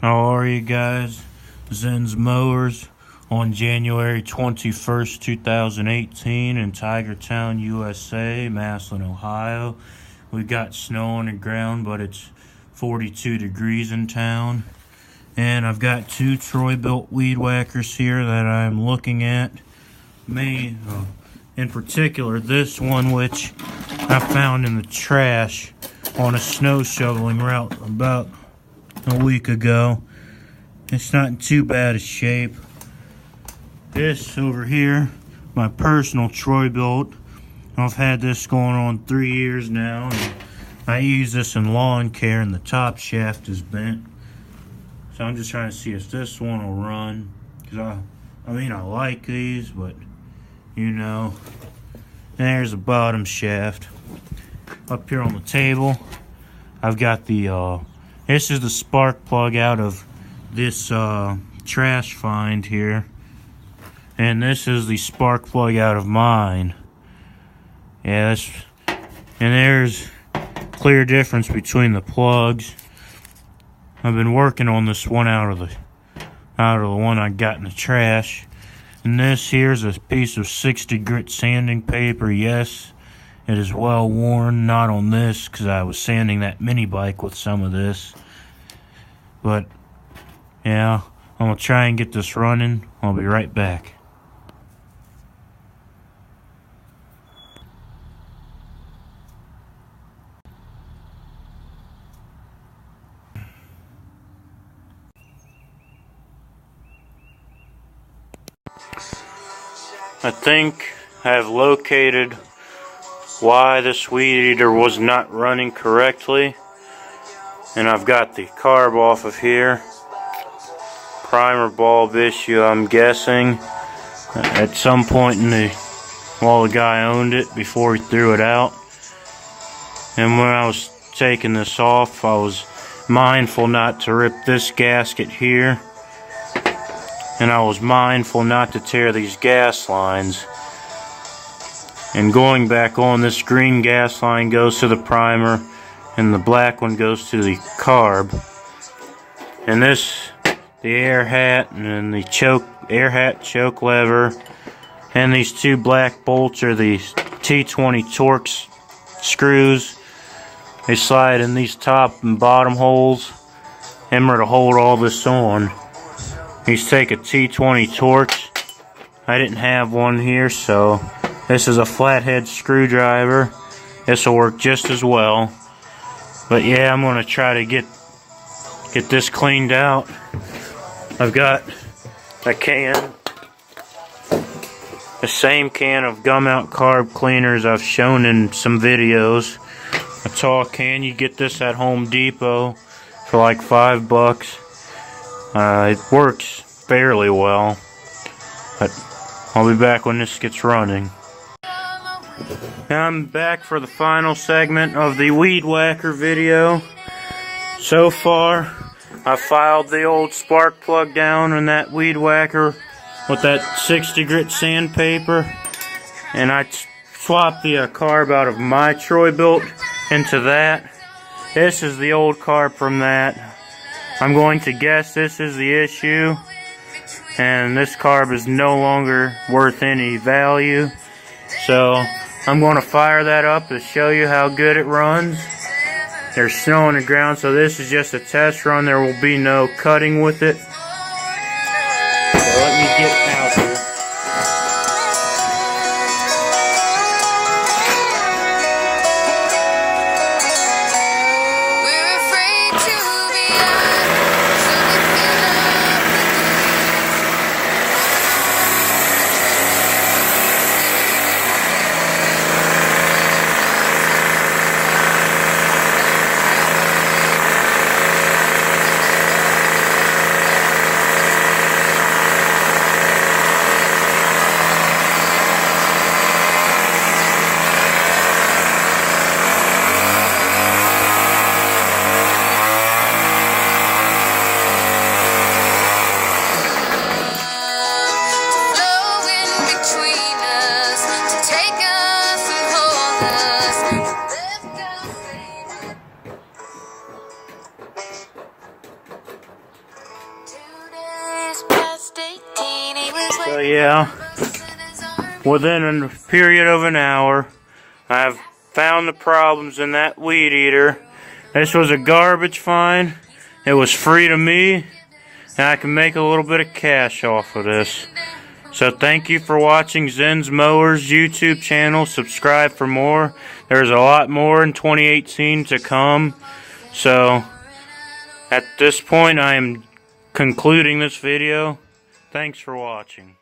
How are you guys? Zen's Mowers on January 21st, 2018 in Tigertown, USA, Massillon, Ohio. We got snow on the ground, but it's 42 degrees in town. And I've got two Bilt weed whackers here that I'm looking at. In particular, this one, which I found in the trash on a snow shoveling route about a week ago. It's not in too bad a shape. This over here, my personal Bilt. I've had this going on 3 years now, and I use this in lawn care, and the top shaft is bent. So I'm just trying to see if this one will run. Cause I like these, but you know. And there's the bottom shaft. Up here on the table, I've got the this is the spark plug out of this trash find here, and this is the spark plug out of mine. Yeah, and there's clear difference between the plugs. I've been working on this one out of the one I got in the trash. And this here's a piece of 60 grit sanding paper. Yes, it is well worn. Not on this, because I was sanding that mini bike with some of this. But yeah, I'm gonna try and get this running. I'll be right back. I think I've located why this weed eater was not running correctly, and I've got the carb off of here. Primer bulb issue, I'm guessing, at some point while the guy owned it before he threw it out. And when I was taking this off, I was mindful not to rip this gasket here. And I was mindful not to tear these gas lines. And going back on, this green gas line goes to the primer, and the black one goes to the carb. And the air hat and the air hat choke lever, and these two black bolts are the T20 Torx screws. They slide in these top and bottom holes. Them are to hold all this on. These take a T20 Torx. I didn't have one here, so this is a flathead screwdriver. This will work just as well. But yeah, I'm gonna try to get this cleaned out. I've got a can, the same can of gum out carb cleaners I've shown in some videos. A tall can. You get this at Home Depot for like $5. It works fairly well, but I'll be back when this gets running. I'm back for the final segment of the weed whacker video. So far, I filed the old spark plug down in that weed whacker with that 60 grit sandpaper, and I swapped the carb out of my Bilt into that. This is the old carb from that. I'm going to guess this is the issue, and this carb is no longer worth any value. So I'm going to fire that up to show you how good it runs. There's snow on the ground, so this is just a test run. There will be no cutting with it. So let me get out here. So yeah, within a period of an hour, I've found the problems in that weed eater. This was a garbage find. It was free to me, and I can make a little bit of cash off of this. So thank you for watching Zen's Mowers YouTube channel. Subscribe for more. There's a lot more in 2018 to come. So at this point, I am concluding this video. Thanks for watching.